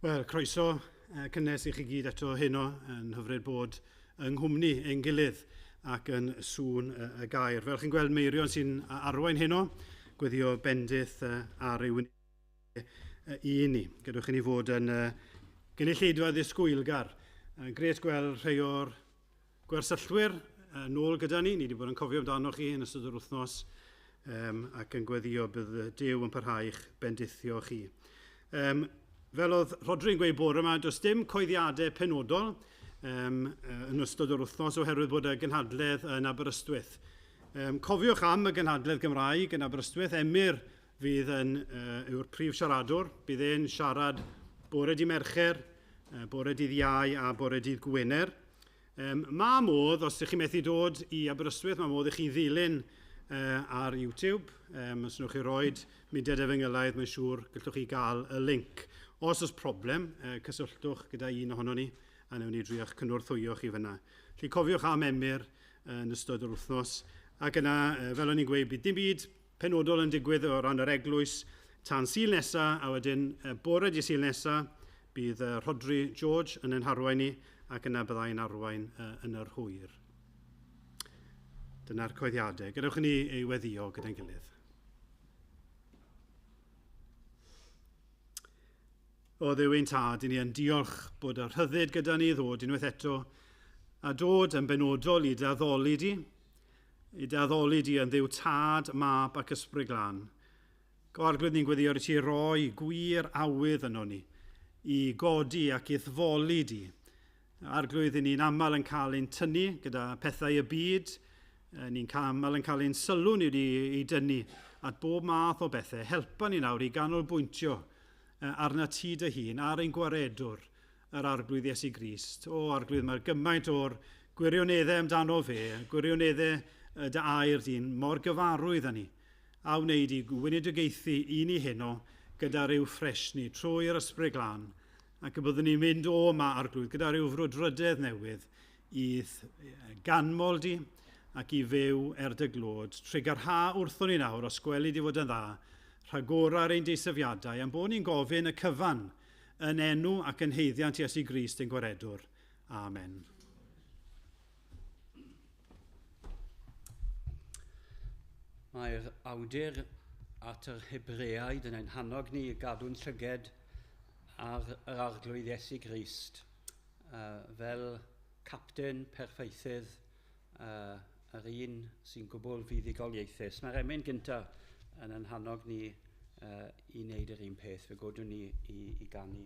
Wel, croeso cynnes i chi gyd eto heno yn hyfryd bod yng nghwmni ein gilydd ac yn sŵn y gair. Fel chi'n gweld Meirion sy'n arwain heno, gweddio bendith ar ei wynebu i ni. Gadwch i ni fod yn gynulleidfa ddisgwylgar. Gret gweld rhai o'r gwersyllwyr nôl gyda ni. Ni wedi bod yn cofio amdano chi yn ystod yr wythnos ac yn gweddio bydd Duw yn parhau eich bendithio chi. Fel oedd Rodri'n gweud bore yma, does dim coeddiadau penodol yn ystod yr wythnos oherwydd bod y gynhadledd yn Aberystwyth. Cofiwch am y gynhadledd Gymraeg yn Aberystwyth. Emyr fydd yw'r prif siaradwr. Bydd e'n siarad bore dydd Mercher, bore dydd Iau a bore dydd Gwener. Mae modd, os ydych chi'n methu dod i Aberystwyth, mae modd i chi ddilyn ar YouTube. Os ydych chi roed mudiad Efengylaidd, mae'n siŵr gallwch chi gael y link. Os oes problem, cysylltwch gyda un ohono ni a newn ni driach cynnwrthwyo chi fyna. Felly cofiwch am Emyr yn ystod yr wythnos. Ac yna, fel o'n i'n gweud, bydd dim byd penodol yn digwydd o ran yr eglwys tan Sul nesaf, a wedyn bore dydd Sul nesaf, bydd Rodri George yn harwain ni, ac yna byddai'n arwain yn yr hwyr. Dyna'r coeddiadau. Gadewch ni ei weddio gyda'n gilydd. O Dduw ein tad, i ni yn diolch bod yr rhyddid gyda ni ddod unwaith eto, a dod yn benodol i daddoli di, yn Dduw tad, mab ac ysbryd glân. Gorglwyd ni'n gweddio i ti roi gwir awydd yno ni, i godi ac i ddfoli di. Arglwydd i ni'n aml yn cael ein tynnu gyda pethau y byd, ni'n aml yn cael ein sylw ni i dynnu at bob math o bethau. Helpa ni nawr i ganolbwyntio arna ti dy hun, ar ein gwaredwr, yr arglwydd Iesu Grist. O arglwydd, mae'r gymaint o'r gwirioneddau amdano fe, gwirioneddau dy air di'n mor gyfarwydd â ni. A wneud i weinidogaethu i ni heno gyda ryw ffresni trwy'r ysbryd glân. Ac y byddwn ni'n mynd o yma arglwydd gyda ryw frwdrydedd newydd i ganmol di ac i fyw dy glod. Trigarha wrthon ni nawr os gweli di fod yn dda, rhagorau'r ein deisyfiadau, am bod ni'n gofyn y cyfan yn enw ac yn heiddiant Iesu Grist ein gwaredwr. Amen. Mae'r awdur at yr Hebreaid yn ein hannog ni i gadw'n llyged ar yr arglwydd Iesu Grist fel capten perfeithydd, yr un sy'n gwbl fuddugoliaethus. Mae'r emyn gyntaf yn ein hannog ni i wneud yr un peth, fe godwn ni i ganu.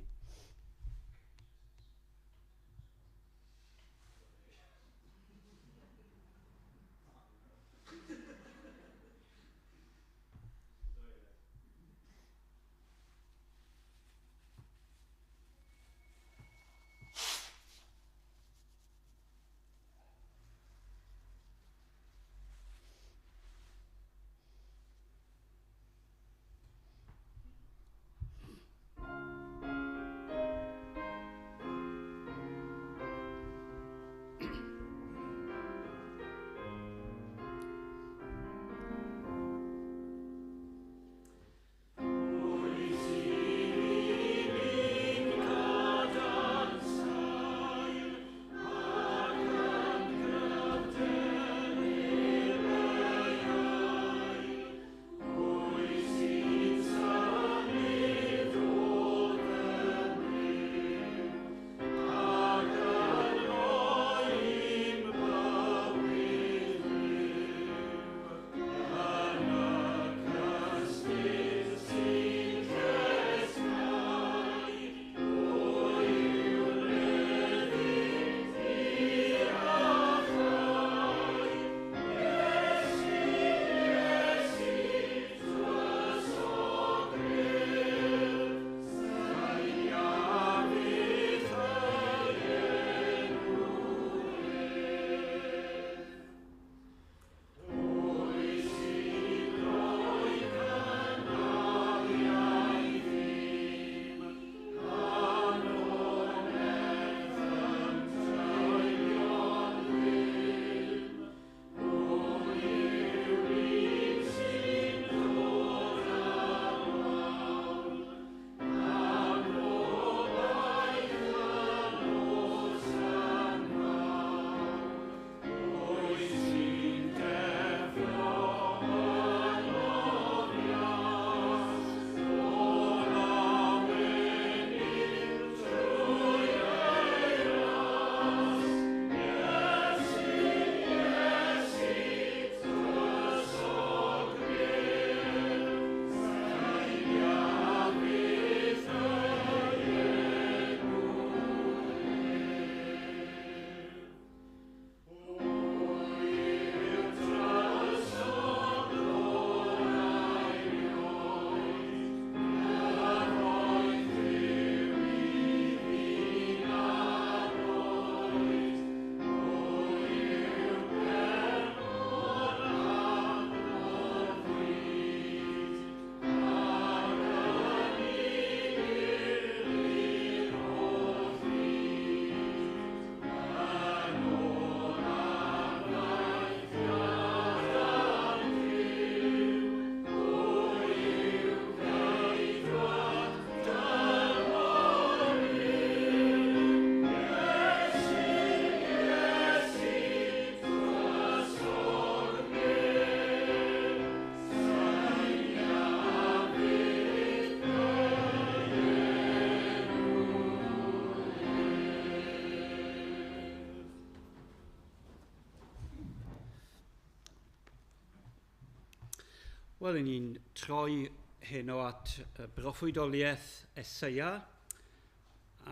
Wel, yn ni'n troi heno at broffwydoliaeth Eseia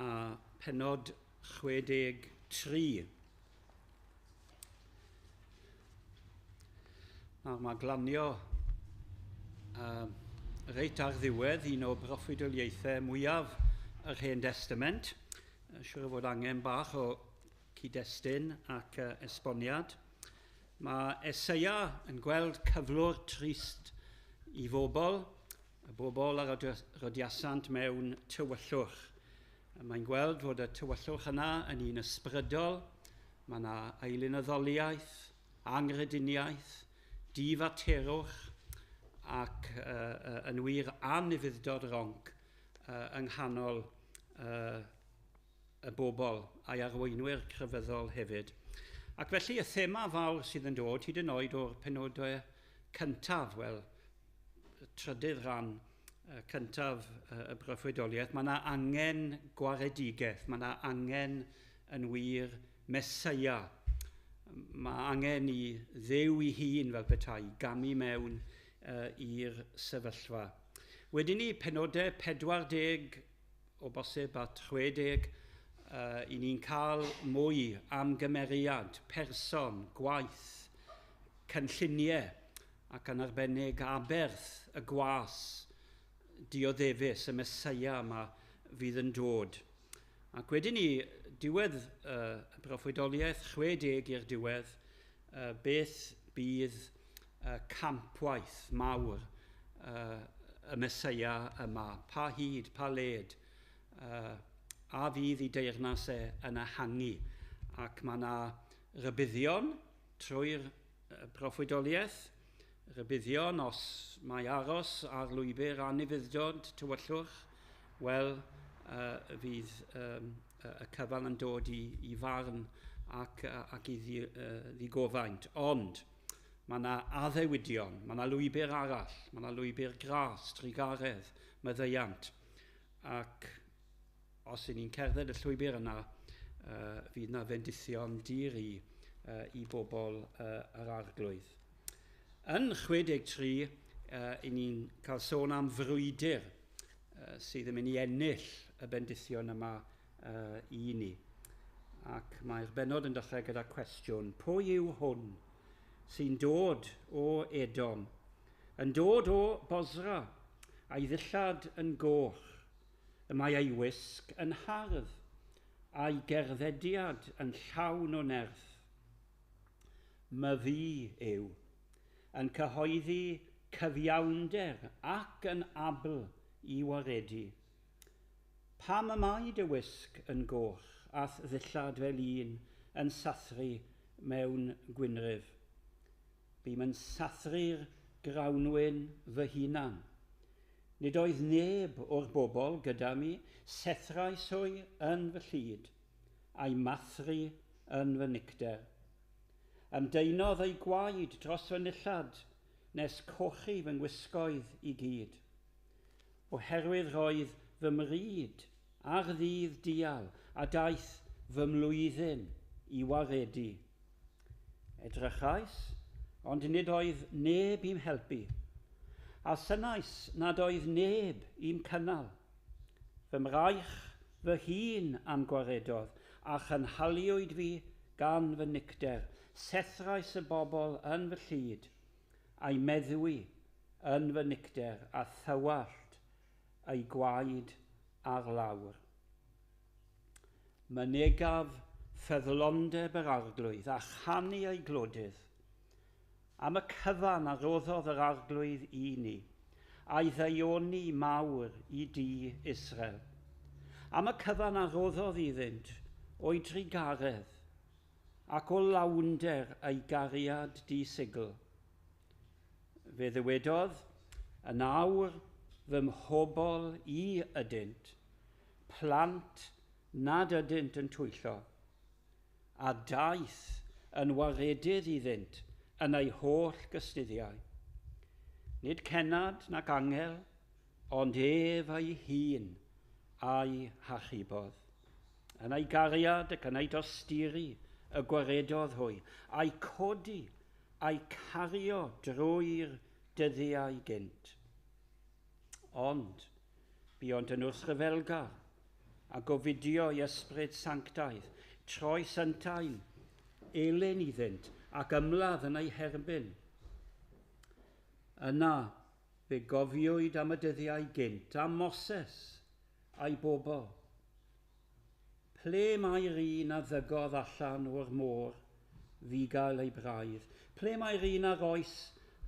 a penod 63. Mae glanio reit ar ddiwedd un o broffwydoliaethau mwyaf yr Hen Testament. Siwr o fod angen bach o cyd-destun ac esboniad. Mae Eseia yn gweld cyflwr trist i bobl, y bobl ar y rodiasant mewn tywyllwch. Mae'n gweld fod y tywyllwch yna yn un ysbrydol. Mae yna eilynyddoliaeth, angrediniaeth, difaterwch ac yn wir anufuddod ronc yng nghanol y bobl a'i arweinwyr crefyddol hefyd. Ac felly y thema fawr sydd yn dod hyd yn oed o'r penodau cyntaf, wel, trydydd rhan cyntaf y broffwydoliaeth, mae yna angen gwaredigaeth, mae yna angen yn wir Meseia. Mae angen i Dduw ei hun fel petai gamu mewn i'r sefyllfa. Wedyn ni penodau 40 o bosib at 60, i ni'n cael mwy am gymeriad, person, gwaith, cynlluniau ac yn arbennig aberth y gwas dioddefus, y Meseia yma fydd yn dod. Ac wedyn ni, diwedd y broffwydoliaeth 60 i'r diwedd, beth bydd campwaith mawr y Meseia yma, pa hyd, pa led, a fydd ei deyrnasau yn ehangu. Ac mae yna rybuddion trwy'r broffwydoliaeth, rybuddion os mae aros ar lwybr anufuddod tywyllwch, wel, fydd y cyfan yn dod i farn ac i ddigofaint. Ond mae yna addewidion, mae yna lwybr arall, mae yna lwybr gras, trigaredd, maddeiant. Ac os y'n ni'n cerdded y llwybr yna, fydd yna fendithion dir i bobl yr arglwydd. Yn 63, y'n ni'n cael sôn am frwydr sydd yn mynd i ennill y bendithion yma i ni. Ac mae'r benod yn dechrau gyda cwestiwn, pwy yw hwn sy'n dod o Edom, yn dod o Bosra, a'i ddillad yn goch, y mae ei wisg yn hardd, a'i gerddediad yn llawn o nerth. Myfi yw, yn cyhoeddi cyfiawnder ac yn abl i waredu. Pam y mae dy wisg yn goch, ath ddillad fel un yn sathru mewn gwynryf. Bym yn sathru'r grawnwyn fy hunan. Nid oedd neb o'r bobl gyda mi, sethrais hwy yn fy llyd, a'i mathru yn fy nicder. Ymdeinodd ei gwaed dros fy nillad, nes cochi fy ngwisgoedd i gyd. Oherwydd roedd fy mryd ar ddydd dial, a daeth fy mlwyddyn i waredu. Edrychais, ond nid oedd neb i'm helpu, a synais nad oedd neb i'm cynnal. Fy mraich fy hun am gwaredodd, a chynhaliwyd fi gan fy nicder. Sethrais y bobl yn fy llyd, a'i meddwi yn fy nicder, a thywallt ei gwaed ar lawr. Mynegaf ffyddlondeb yr arglwydd, a chanu ei glodydd. Am y cyfan a roddodd yr arglwydd i ni, a'i ddeioni mawr i di Israel. Am y cyfan a roddodd iddynt o'i drigaredd, ac o lawnder ei gariad di sigl. Fe ddywedodd, yn awr fy mhobol i ydynt, plant nad ydynt yn twyllo, a daeth yn waredydd iddynt yn ei holl gystuddiau. Nid cenad nac angel, ond ef ei hun a'i hachubodd. Yn ei gariad ac yn ei dosturi y gwaredodd hwy, a'i codi, a'i cario drwy'r dyddiau gynt. Ond, buont yn wrthryfelgar, a gofidio i ysbryd sanctaidd, troi syntain, elyn iddynt ac ymladd yn ei herbyn. Yna, fe gofiwyd am y dyddiau gynt a Moses a'i bobl. Ple mae'r un a ddygodd allan o'r môr, fugail ei braidd. Ple mae'r un ar oes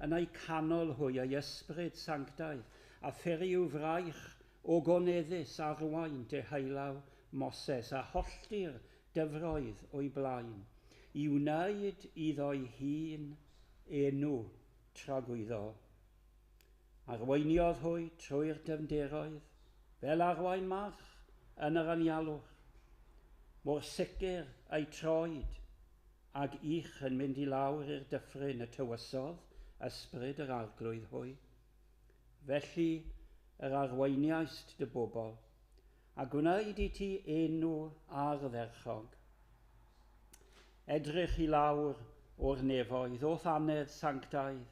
yn ei canol hwy ei ysbryd sanctaidd, a pheri i'w fraich o goneddus arwain de heilaw Moses, a holltir dyfroedd o'i blaen, i wneud iddo'i hun enw tragwyddo. Arweiniodd hwy trwy'r dyfnderoedd, fel arwain mach yn yr anialwch. Mor sicr ei troed, ag ich yn mynd i lawr i'r dyffryn y tywysodd ysbryd yr arglwydd hwy. Felly yr arweiniaist dy bobl, a gwneud i ti enw ardderchog. Edrych i lawr o'r nefoedd, o thanedd sanctaidd,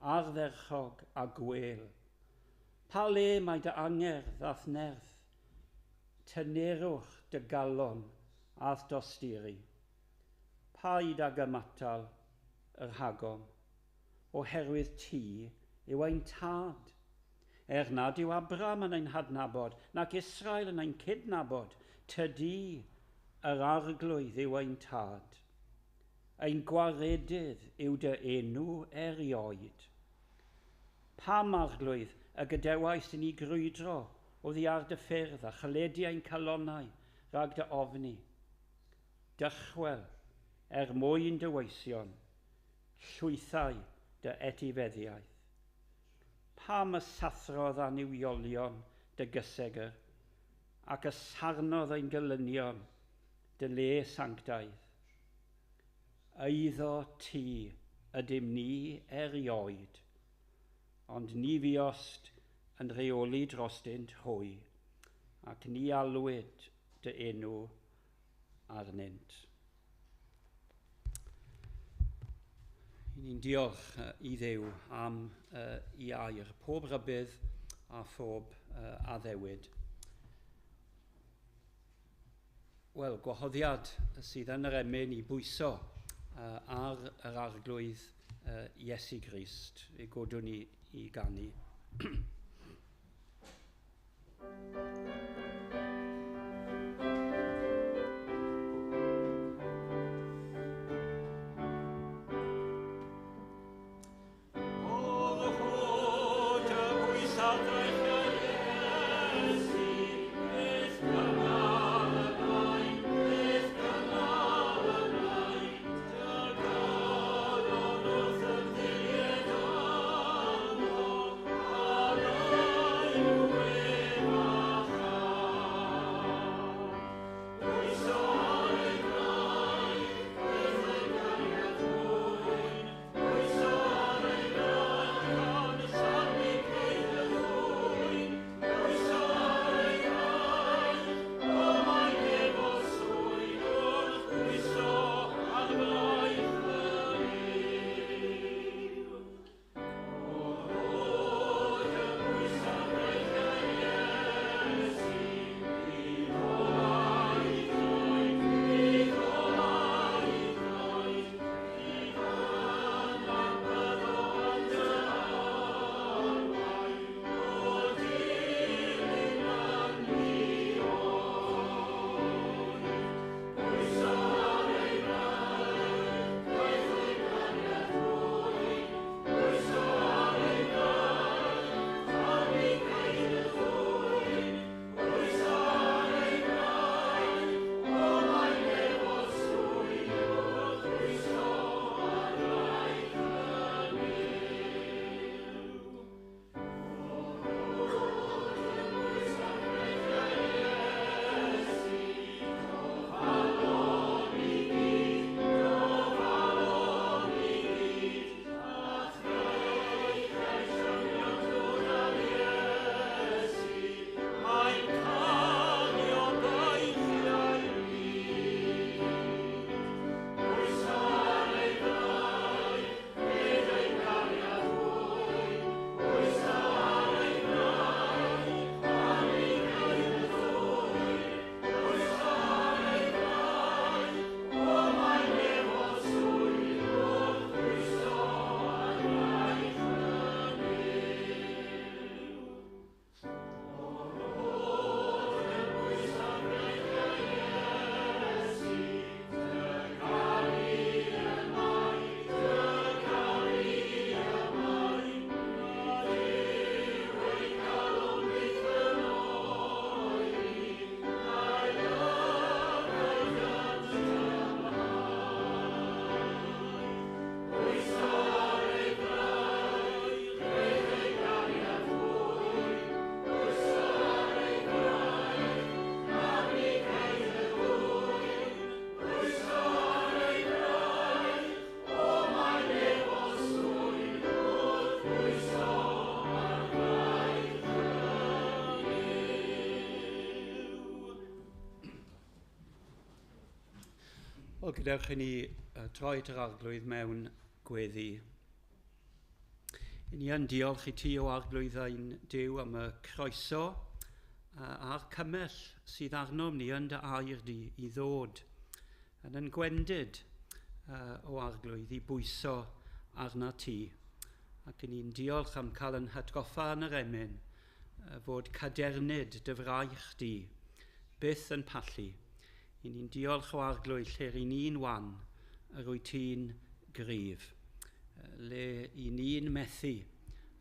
ardderchog a gwel. Pa le mae dy angerdd ath nerth, tynerwch dy galon ath dostiri. Paid ag ymatal yr hagom, oherwydd ti yw ein tad. Nad yw Abram yn ein hadnabod, nac Israel yn ein cydnabod, tydi yr arglwydd yw ein tad. Ein gwaredydd yw dy enw erioed. Pam arglwydd y gydewais i ni grwydro oddi ar dy ffyrdd a chaledi ein calonnau rhag dy ofni. Dychwel mwyn dy weision, llwythau dy etifeddiaeth. Pam y sathrodd aniwiolion dy gysegr, ac y sarnodd ein gylynion dy le sanctaidd. Eiddo ti ydym ni erioed, ond ni fiost yn rheoli drostynt hwy, ac ni alwyd dy enw arnynt. Ni'n diolch i Dduw am i air, pob rybydd a phob addewid. Wel, gwahoddiad sydd yn yr emyn i bwyso ar yr arglwydd Iesu Grist, ei godwn ni i ganu. Oh, Wel, gadewch i ni droed yr arglwydd mewn gweddi. I ni yn diolch i ti o arglwydd ein Duw am y croeso a'r cymell sydd arnom ni yn dy air di i ddod yn gwendid o arglwydd i bwyso arna ti. Ac i ni'n diolch am cael yn hatgoffa yn yr emyn fod cadernid dy fraich di byth yn pallu. I ni'n diolch o arglwydd lle i ni'n wan yr wyt ti'n gryf, le i ni'n methu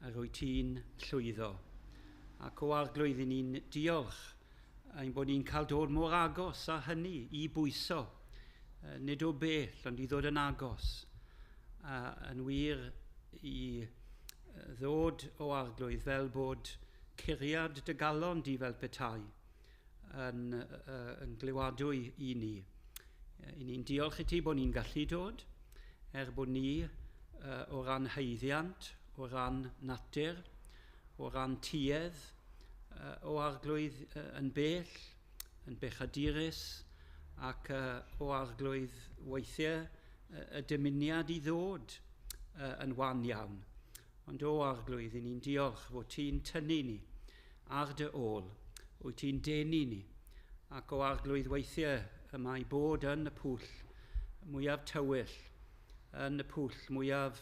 yr wyt ti'n llwyddo. Ac o arglwydd i ni'n diolch ein bod ni'n cael dod mor agos a hynny i bwyso, nid o bell ond i ddod yn agos, yn wir i ddod o arglwydd fel bod curiad dy galon di fel petai yn glywadwy i ni. I ni'n diolch i ti bod ni'n gallu dod, bod ni o ran haeddiant, o ran natur, o ran tuedd, o arglwydd yn bechadurus, ac o arglwydd weithiau y dymuniad i ddod yn wan iawn. Ond o arglwydd i ni'n diolch fod ti'n tynnu ni ar dy ôl, wyt ti'n denu ni, ac o arglwydd weithiau y mae bod yn y pwll mwyaf tywyll, yn y pwll mwyaf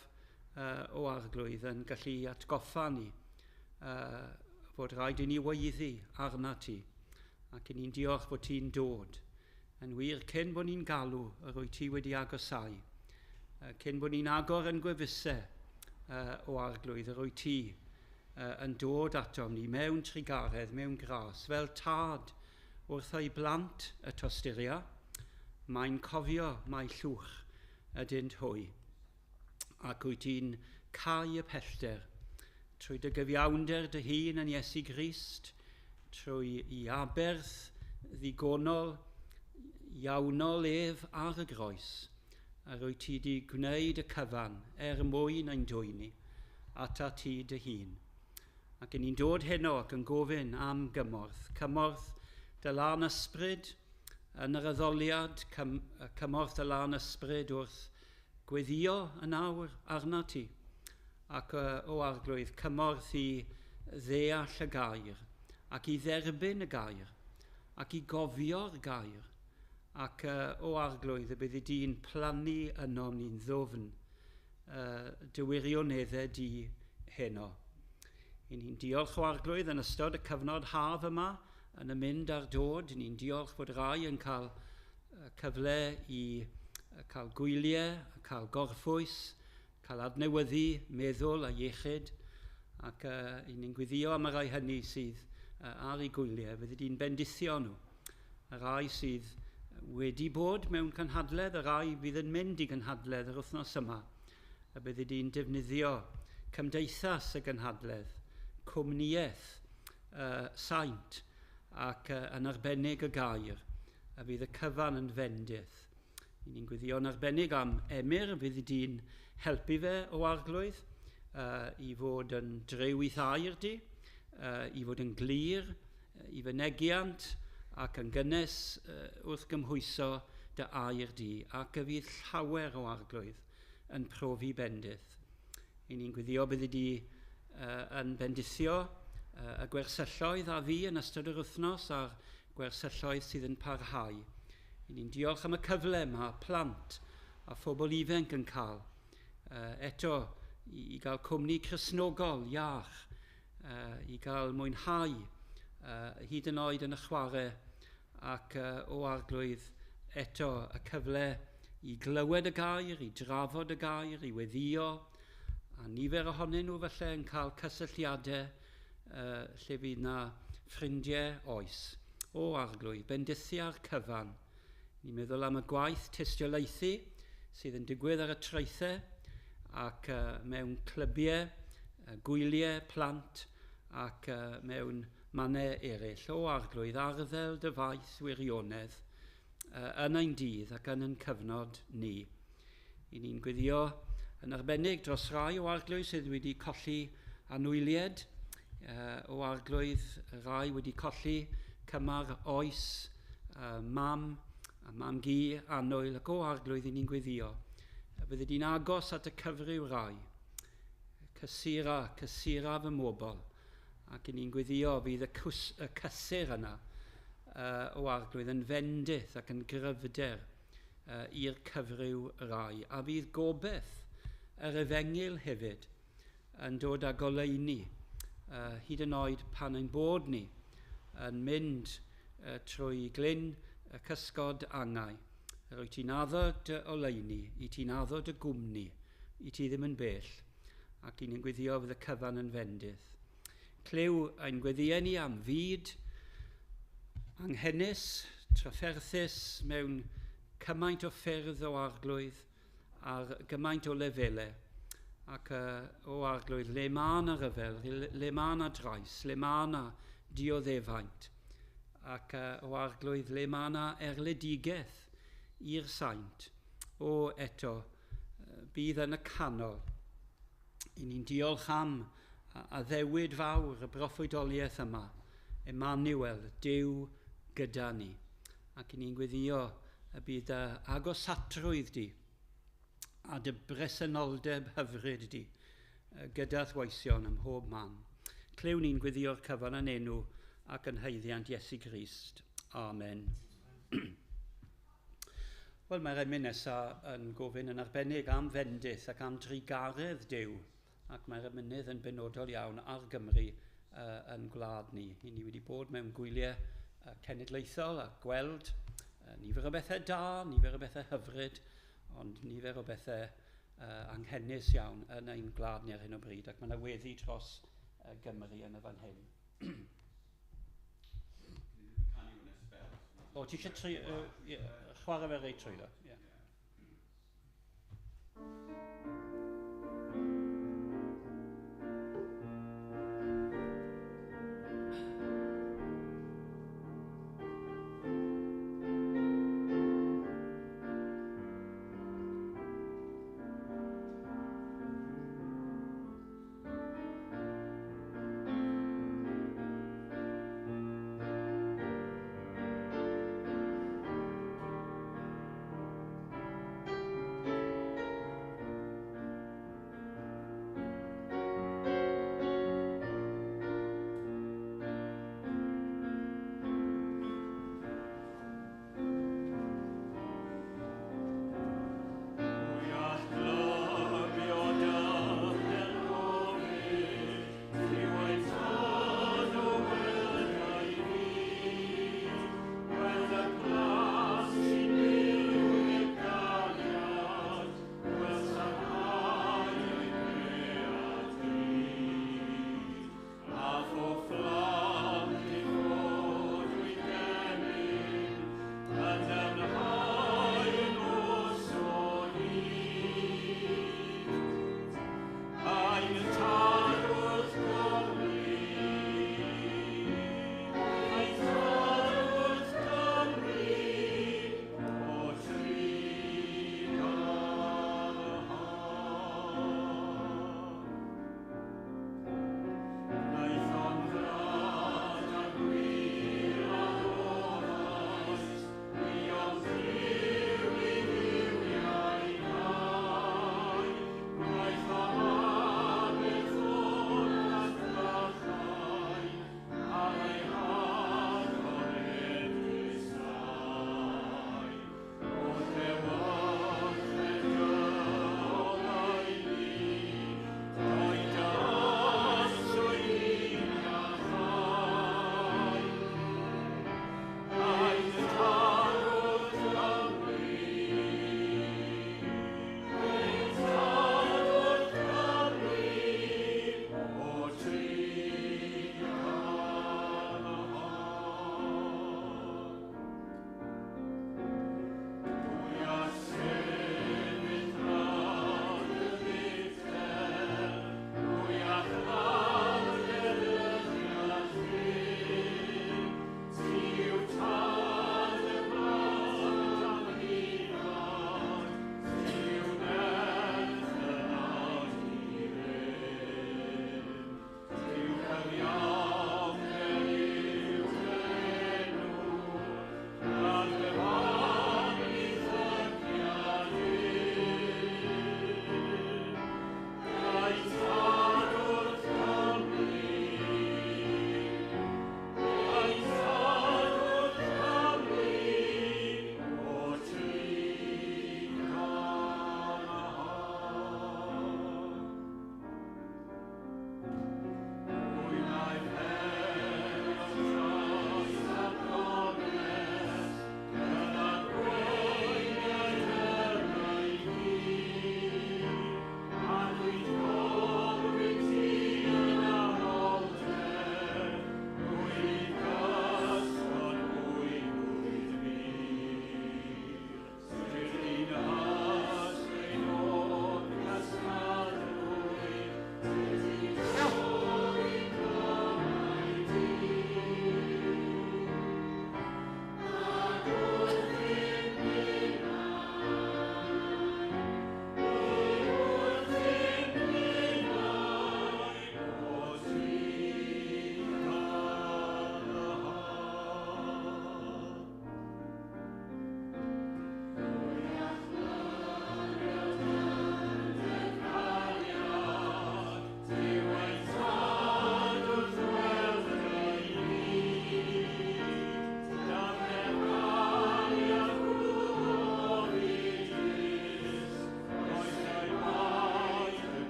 o arglwydd yn gallu atgoffa ni fod rhaid i ni weiddi arna ti, ac i ni'n diolch fod ti'n dod. Yn wir, cyn bod ni'n galw yr wyt ti wedi agosau, cyn bod ni'n agor yn gwefusau o arglwydd, yr wyt ti yn dod atom ni mewn trigaredd, mewn gras, fel tad wrth ei blant y tostyria. Mae'n cofio mae llwch ydynt hwy, ac wyt ti'n cau y pellter trwy dy gyfiawnder dy hun yn Iesu Grist, trwy i aberth ddigonol, iawnol ef ar y groes, a wyt ti wedi gwneud y cyfan mwyn ein dwyni ata ti dy hun. Ac ni'n dod heno ac yn gofyn am cymorth dy lan ysbryd yn yr addoliad, cymorth dy lan ysbryd wrth gweddio yn awr arna ti, ac o arglwydd cymorth i ddeall y gair, ac i dderbyn y gair, ac i gofio'r gair, ac o arglwydd y bydd i di'n plannu yno ni'n ddofn dy wirioneddau di heno. I ni'n diolch o arglwydd yn ystod y cyfnod haf yma yn y mynd ar dod. I ni'n diolch bod rai yn cael cyfle i cael gwyliau, cael gorffwys, cael adnewyddu meddwl a iechyd, ac i ni'n gwyddio am y rai hynny sydd ar ei gwyliau, fydd di'n bendithio nhw. Y rai sydd wedi bod mewn cynhadledd, y rai fydd yn mynd i gynhadledd yr wythnos yma, a bydd di'n defnyddio cymdeithas y gynhadledd, cwmniaeth saint, ac yn arbennig y gair, a bydd y cyfan yn fendith. I ni'n gwyddio'n arbennig am Emyr, bydd di'n helpu fe o arglwydd i fod yn drew i thair di, i fod yn glir, i fynegiant, ac yn gynnes wrth gymhwyso dy air di, ac y fydd llawer o arglwydd yn profi bendith. I ni'n gwyddio bydd di yn bendithio y gwersylloedd a fi yn ystod yr wythnos a'r gwersylloedd sydd yn parhau. I ni'n diolch am y cyfle mae plant a phobl ifanc yn cael eto i gael cwmni Cristnogol iach, i gael mwynhau hyd yn oed yn y chwarae, ac o arglwydd eto y cyfle i glywed y gair, i drafod y gair, i weddio, a nifer ohonyn nhw falle yn cael cysylltiadau lle fydd na ffrindiau oes. O arglwydd, bendithiau'r cyfan. Ni'n meddwl am y gwaith tystiolaethu sydd yn digwydd ar y traethau, ac mewn clybiau, gwyliau plant, ac mewn mannau eraill. O arglwydd, arddel dy faith wirionedd yn ein dydd ac yn ein cyfnod ni. I ni'n gwyddio yn arbennig dros rai o arglwydd sydd wedi colli anwyliad, o arglwydd rai wedi colli cymar oes, mam a mam gi annwyl ac o arglwydd i ni'n gweddio. Fydde di'n agos at y cyfryw rai, cysura fy mobl, ac i ni'n gweddio fydd y cysur yna o arglwydd yn fendith ac yn gryfder i'r cyfryw rai. A fydd gobeith yr efengil hefyd yn dod â goleuni hyd yn oed pan ein bod ni yn mynd trwy glyn y cysgod angau. Rwyt ti'n addo dy oleuni, i ti'n addo dy gwmni, i ti ddim yn bell, ac i ni'n gweddio fydd y cyfan yn fendith. Clyw ein gweddio ni am fyd anghennus, trafferthus mewn cymaint o ffyrdd o arglwydd ar gymaint o lefelau, ac o arglwydd le ma' na ryfel, le ma' na drais, le ma' na dioddefaint, ac o arglwydd le ma' na erledigaeth i'r saint. O eto, bydd yn y canol. I ni'n diolch am a ddewid fawr y broffwydoliaeth yma, Emmanuel, Duw gyda ni. Ac i ni'n gweddio y bydd agosatrwydd di a dy bresenoldeb hyfryd di gyda thwaision ym mhob man. Clyw ni'n gweddio'r cyfan yn enw ac yn haeddiant Iesu Grist. Amen. Wel, mae'r emyn nesaf yn gofyn yn arbennig am fendith ac am drigaredd Duw, ac mae'r emynydd yn benodol iawn ar Gymru yn gwlad ni. I ni wedi bod mewn gwyliau cenedlaethol a gweld nifer o bethau da, nifer o bethau hyfryd, ond nifer o bethau anghennus iawn yn ein gwlad ni ar hyn o bryd, ac mae yna weddi dros Gymru yn y fan hyn. O, ti eisiau chwarae fe reit trwyddo? Yeah.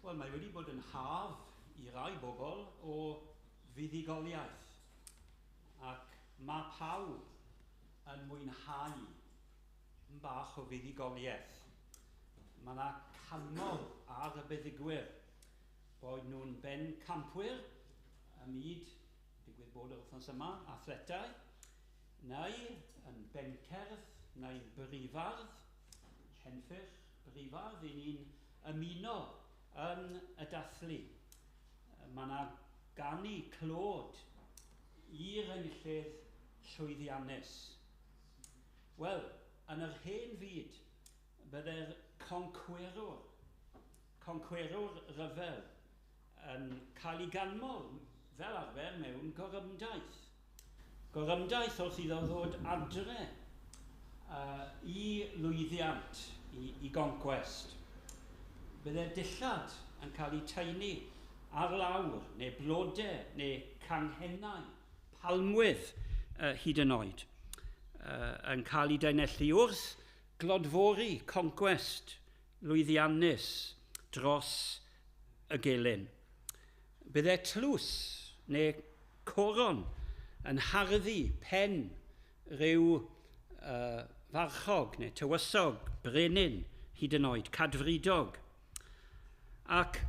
Wel, mae wedi bod yn haf I rai bobl o fuddugoliaeth. Ac mae pawb yn mwynhau yn bach o fuddugoliaeth. Mae yna canmol ar y buddugwyr bod nhw'n ben campwyr ym myd, digwydd bod yr wythnos yma, athletau, neu yn bencerdd neu brifardd, henffych brifardd, I ni'n ymuno yn y dathlu. Mae yna ganu clod i'r enillydd llwyddiannus. Wel, yn yr hen fyd, byddai'r concwerwr ryfel yn cael ei ganmol fel arfer mewn gorymdaeth. Gorymdaeth wrth iddo ddod adre I lwyddiant, I gonquest. Byddai'r dillad yn cael ei teinu ar lawr, neu blodau, neu canghennau, palmwydd hyd yn oed, yn cael ei dynellu wrth glodfori, conquest, lwyddiannus dros y gelyn. Byddai tlws neu coron yn harddu pen rhyw farchog neu tywysog, brenin hyd yn oed, cadfridog. Ac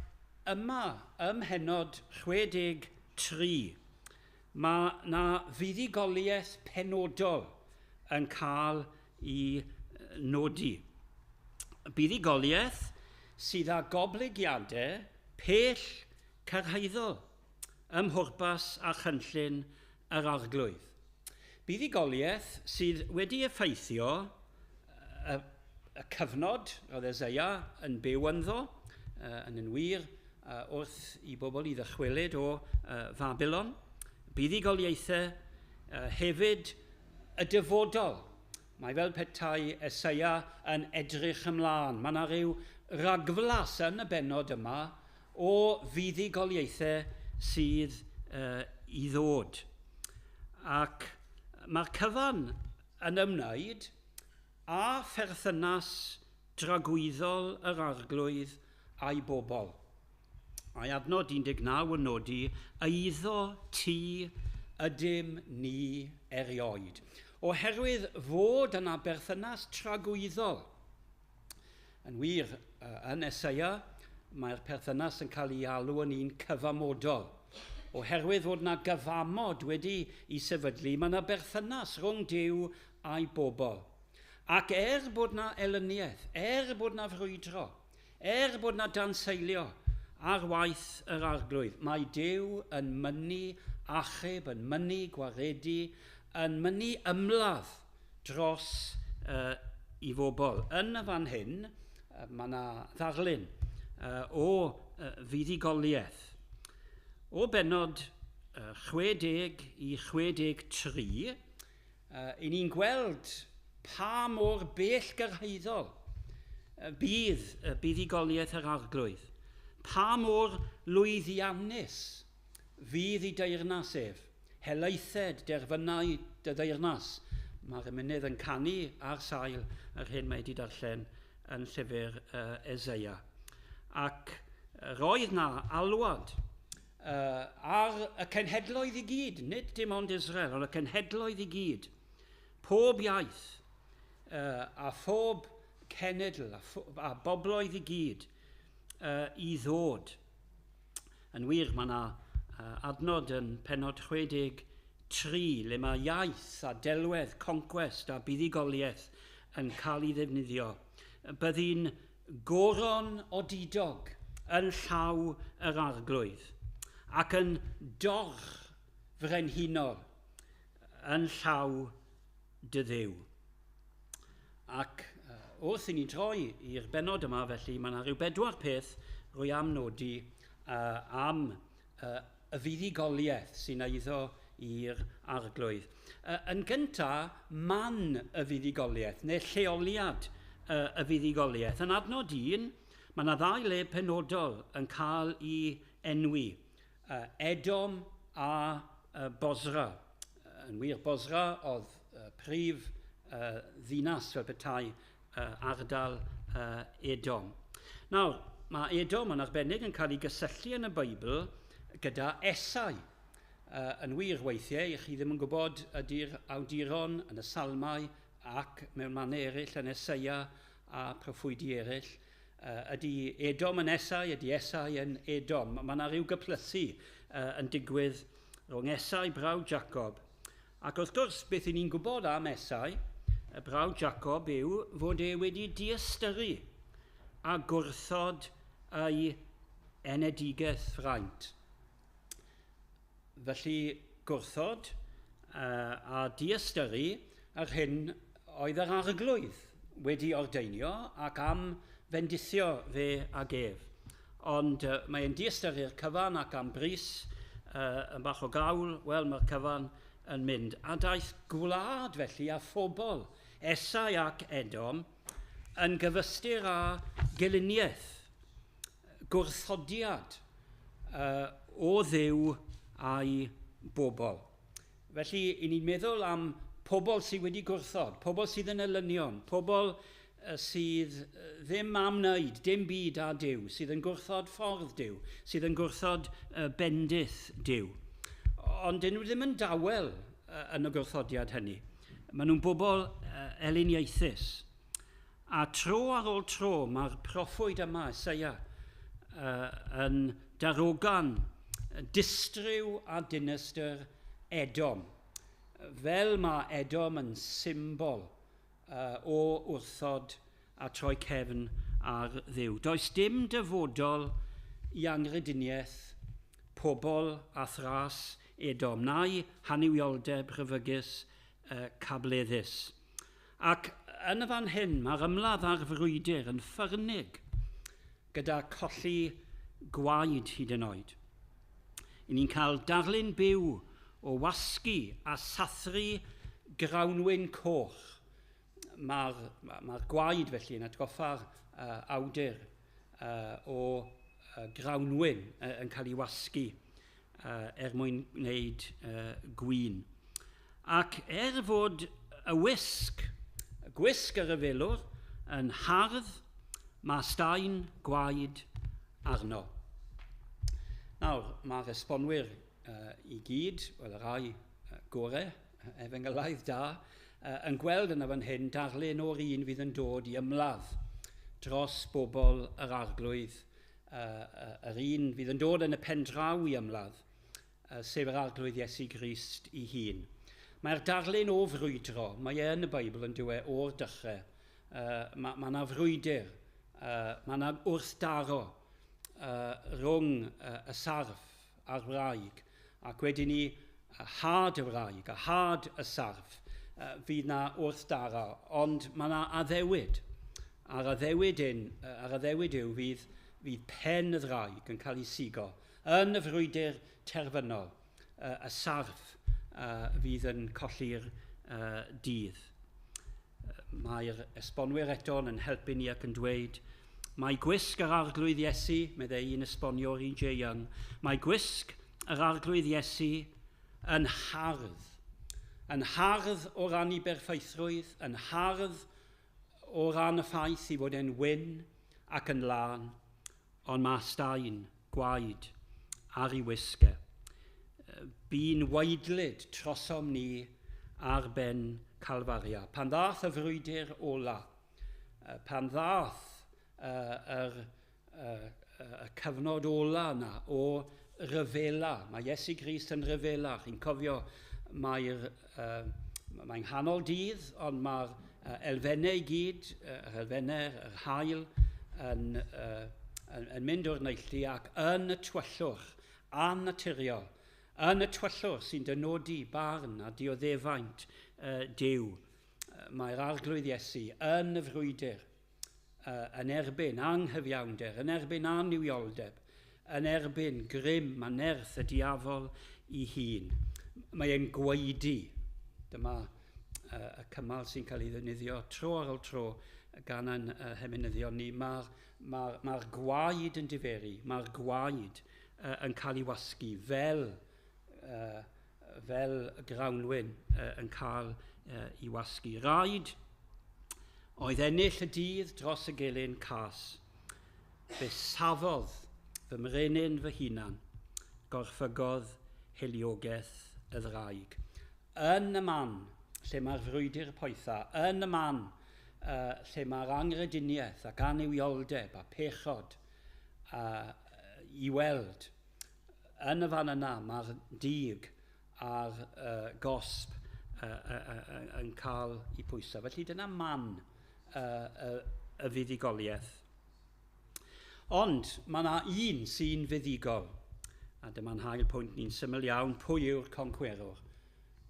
yma, ym mhenod 63, mae yna fuddugoliaeth penodol yn cael ei nodi. Buddugoliaeth sydd â goblygiadau pell cyrhaeddol ym mhwrpas a chynllun yr arglwydd. Buddugoliaeth sydd wedi effeithio y cyfnod roedd Eseia yn byw ynddo, yn wir wrth I bobl I ddychwelyd o Babylon. Buddugoliaethau hefyd y dyfodol. Mae fel petai Eseia yn edrych ymlaen. Mae yna rhyw ragflas yn y bennod yma o fuddugoliaethau sydd I ddod. Ac mae'r cyfan yn ymwneud â pherthynas dragwyddol yr arglwydd a'i bobl. Mae adnod 19 yn nodi, eiddo ti ydym ni erioed. Oherwydd fod yna berthynas tragwyddol. Yn wir, yn Eseia, mae'r perthynas yn cael ei alw yn un cyfamodol. Oherwydd fod yna gyfamod wedi ei sefydlu, mae yna berthynas rhwng Duw a'i bobl. Ac bod yna elyniaeth, bod yna frwydro, bod yna danseilio ar waith yr arglwydd, mae Duw yn mynnu achub, yn mynnu gwaredu, yn mynnu ymladd dros I bobl. Yn y fan hyn, mae yna ddarlun o fuddugoliaeth. O bennod 60 I 63, I ni'n gweld pa mor bell gyrhaeddol bydd y buddugoliaeth yr arglwydd. Pa mor lwyddiannus fydd I deyrnas ef. Helaethid, derfynau dy deyrnas. Mae'r ymunydd yn canu ar sail yr hyn mae wedi darllen yn llyfr Eseia. Ac roedd na alwad ar y cenhedloedd I gyd, nid dim ond Israel, ond y cenhedloedd I gyd. Pob iaith a phob cenedl a bobloedd I gyd I ddod. Yn wir, mae yna adnod yn pennod 63, le mae iaith a delwedd, conquest a buddugoliaeth yn cael ei ddefnyddio. Byddi'n goron odidog yn llaw yr arglwydd ac yn dorch frenhinol yn llaw dy Dduw. Ac wrth I ni droi i'r benod yma, felly mae yna rhyw 4 peth rwy am nodi am y fuddugoliaeth sy'n eiddo i'r arglwydd. Yn gyntaf, man y fuddugoliaeth, neu lleoliad y fuddugoliaeth. Yn adnod 1, mae yna 2 le penodol yn cael ei enwi. Edom a Bosra. Yn wir, Bosra oedd prif ddinas fel petai ardal Edom. Nawr, mae Edom yn arbennig yn cael ei gysylltu yn y Beibl gyda Esau. Yn wir weithiau, chi ddim yn gwybod ydy'r awduron yn y salmau ac mewn mannau eraill yn Eseia a proffwydi eraill. Ydy Edom yn Esau, ydy Esau yn Edom. Mae yna rhyw gyplysu yn digwydd rhwng Esau, brawd Jacob. Ac wrth gwrs, beth ni'n gwybod am Esau, y brawd Jacob, yw fod e wedi diastyru a gwrthod ei enedigaeth fraint. Felly gwrthod a diastyru ar hyn oedd yr arglwydd wedi ordeinio ac am fendithio fe ag ef. Ond mae'n diastyru'r cyfan ac am bris yn bach o gawl, wel mae'r cyfan yn mynd. A daeth gwlad felly a phobl, Esau ac Edom, yn gyfystyr â giliniaeth, gwrthodiad o Dduw a'i bobl. Felly, i ni'n meddwl am pobl sydd wedi gwrthod, pobl sydd yn elynion, pobl sydd ddim am wneud dim byd â Duw, sydd yn gwrthod ffordd Duw, sydd yn gwrthod bendith Duw. Ond dyn nhw ddim yn dawel yn y gwrthodiad hynny. Maen nhw'n bobl eliniaethus. A tro ar ôl tro, mae'r proffwyd yma, Eseia, yn darogan distryw a dinastyr Edom. Fel mae Edom yn symbol o wrthod a troi cefn ar Dduw. Does dim dyfodol i anrhydiniaeth pobl a thras Edom, neu haniwioldeb rhyfygus cableddus. Ac yn y fan hyn, mae'r ymladd a'r frwydr yn ffyrnig gyda colli gwaed hyd yn oed. I ni'n cael darlun byw o wasgu a sathru grawnwyn coch. Mae'r gwaed felly yn atgoffa'r awdur o grawnwyn yn cael ei wasgu mwyn gwneud gwyn. Ac fod y gwisg yr yfelwr yn hardd, mae staen gwaed arno. Nawr, mae'r esbonwyr i gyd, wel y rai gorau, efengylaeth da, yn gweld yna fan hyn darlun o'r un fydd yn dod i ymladd dros bobl yr arglwydd, yr un fydd yn dod yn y pen draw i ymladd, sef yr arglwydd Iesu Grist ei hun. Mae'r darlun o frwydro, mae yn y Beibl yn dweud o'r dechrau. Mae yna frwydr, mae yna wrthdaro rhwng y sarf a'r wraig, ac wedyn ni had y wraig a had y sarf, fydd yna wrthdaro, ond mae yna addewid. A'r addewid yw fydd pen y wraig yn cael ei sigo yn y frwydr terfynol, y sarf fydd yn colli'r dydd. Mae'r esbonwyr eto yn helpu ni ac yn dweud, mae gwisg yr arglwydd Iesu, meddai un esbonio o'r E.J. Young, mae gwisg yr arglwydd Iesu yn hardd o ran ei berffeithrwydd, yn hardd o ran y ffaith i fod e'n wyn ac yn lan, ond mae staen gwaed ar ei wisgau. Bu'n waedlyd trosom ni ar ben Calfaria. Pan ddath y frwydr ola, pan ddath y cyfnod ola yna o ryfela, mae Iesu Grist yn ryfela. Chi'n cofio, mae'n nghanol dydd, ond mae'r elfennau i gyd, yr elfennau, yr haul, yn mynd o'r neilltu ac yn y tywyllwch annaturiol, yn y tywyllwch sy'n dynodi barn a dioddefaint Duw. Mae'r arglwydd Iesu yn y frwydr, yn erbyn anghyfiawnder, yn erbyn anniwioldeb, yn erbyn grym a nerth y diafol ei hun. Mae e'n gwaedu. Dyma y cymal sy'n cael ei ddefnyddio tro ar ôl tro gan yn hymunyddion ni. Mae'r gwaed yn diferu, mae'r gwaed yn cael ei wasgu fel grawnwyn yn cael ei wasgu. Raid oedd ennill y dydd dros y gelyn cas. Fe safodd fy mrenin fy hunan, gorffygodd heliogaeth y ddraig. Yn y man lle mae'r frwydr poetha, yn y man lle mae'r angrediniaeth ac anywioldeb a pechod i weld, yn y fan yna mae'r dig a'r gosb yn cael eu pwyso. Felly dyna man y fuddugoliaeth. Ond mae yna un sy'n fuddigol, a dyma'n hael pwynt ni'n syml iawn, pwy yw'r conqueror?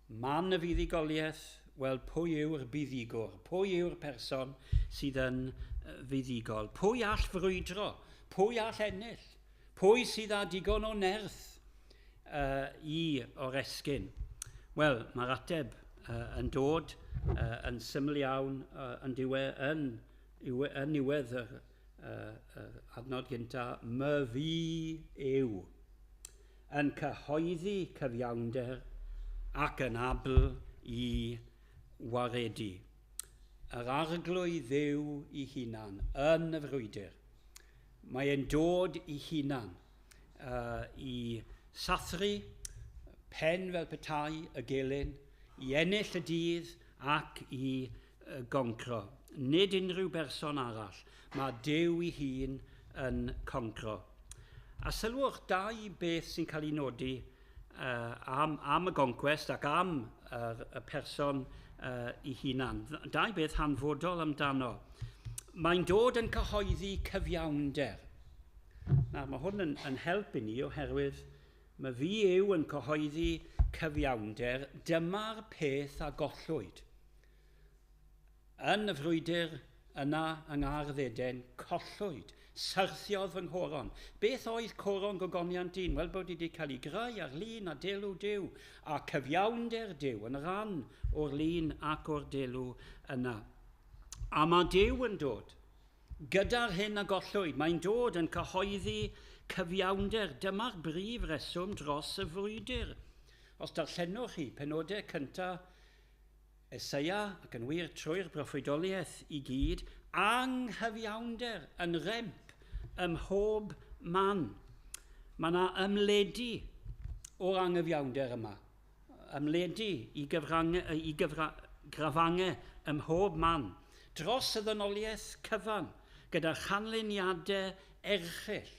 Man y fuddigoliaeth, wel pwy yw'r buddigwr? Pwy yw'r person sydd yn fuddigol? Pwy all frwydro? Pwy all ennill? Pwy sydd â digon o nerth i oresgyn? Wel, mae'r ateb yn dod yn syml iawn yn niwedd adnod gynta, my fi yw, yn cyhoeddi cyfiawnder ac yn abl i waredu. Yr arglwydd dduw i hunan yn y frwydr. Mae e'n dod i hunan i sathru pen fel petai y gelyn, i ennill y dydd ac i goncro. Nid unrhyw berson arall, mae Duw ei hun yn concro. A sylwch dau beth sy'n cael ei nodi am y gonquest ac am y person ei hunan. Dau beth hanfodol amdano. Mae'n dod yn cyhoeddi cyfiawnder. Nawr, mae hwn yn help i ni oherwydd mae fi yw yn cyhoeddi cyfiawnder, dyma'r peth a gollwyd. Yn y frwydr yna yng Ngardd Eden, collwyd, syrthiodd fy nghoron. Beth oedd coron gogoniant un? Wel, bod wedi cael ei greu ar lun a delw Duw, a cyfiawnder Duw yn rhan o'r lun ac o'r delw yna. A mae Duw yn dod. Gyda'r hyn a gollwyd, mae'n dod yn cyhoeddi cyfiawnder. Dyma'r brif reswm dros y frwydr. Os darllenwch chi penodau cyntaf Eseia ac yn wir trwy'r proffwydoliaeth i gyd, anghyfiawnder yn remp ym mhob man. Mae yna ymledu o'r anghyfiawnder yma. Ymledu i grafangau ym mhob man. Dros y ddynoliaeth cyfan, gyda chanlyniadau erchyll,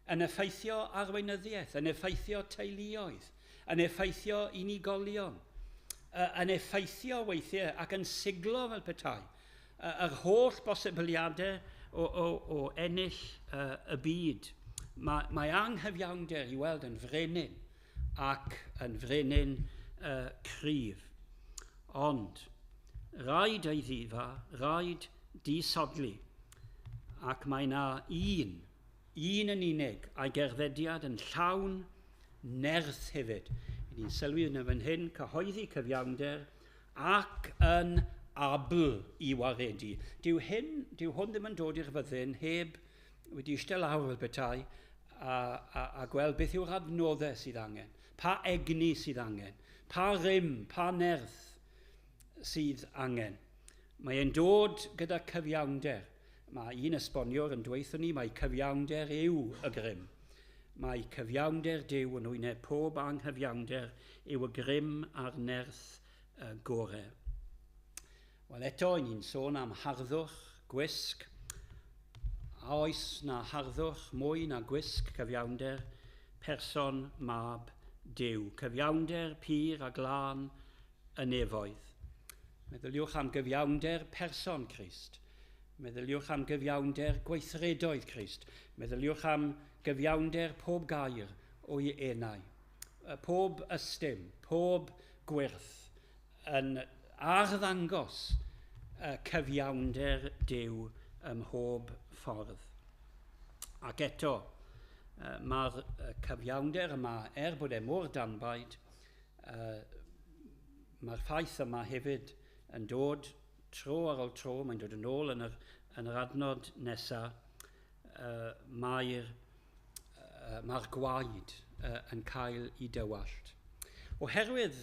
yn effeithio arweinyddiaeth, yn effeithio teuluoedd, yn effeithio unigolion, yn effeithio weithiau ac yn siglo fel petai yr holl bosibiliadau o ennill y byd. Mae anghyfiawnder i weld yn frenin ac yn frenin cryf. Ond rhaid ei ddifa, rhaid disodli, ac mae yna un yn unig a'i gerddediad yn llawn nerth hefyd. Ni'n sylwi yn fan hyn, cyhoeddi cyfiawnder ac yn abl i waredu. Dyw hwn ddim yn dod i'r fyddin heb wedi eistedd lawr fel petai a gweld beth yw'r adnoddau sydd angen, pa egni sydd angen, pa rym, pa nerth sydd angen. Mae e'n dod gyda cyfiawnder. Mae un esboniwr yn dweithio ni, mae cyfiawnder yw y grym. Mae cyfiawnder Duw yn wyneb pob anghyfiawnder yw y grym a'r nerth gorau. Wel eto, ni'n sôn am harddwch, gwisg. A oes na harddwch mwy na gwisg cyfiawnder, person mab Duw. Cyfiawnder pur a glân y nefoedd. Meddyliwch am gyfiawnder person Crist. Meddyliwch am gyfiawnder gweithredoedd Crist. Meddyliwch am gyfiawnder pob gair o'i enau. Pob ystym, pob gwirth yn arddangos cyfiawnder Duw ym mhob ffordd. Ac eto, mae'r cyfiawnder yma, bod e mor danbaid, mae'r ffaith yma hefyd yn dod tro ar ôl tro, mae'n dod yn ôl yn yr adnod nesaf, mae'r gwaed yn cael ei dywallt. Oherwydd,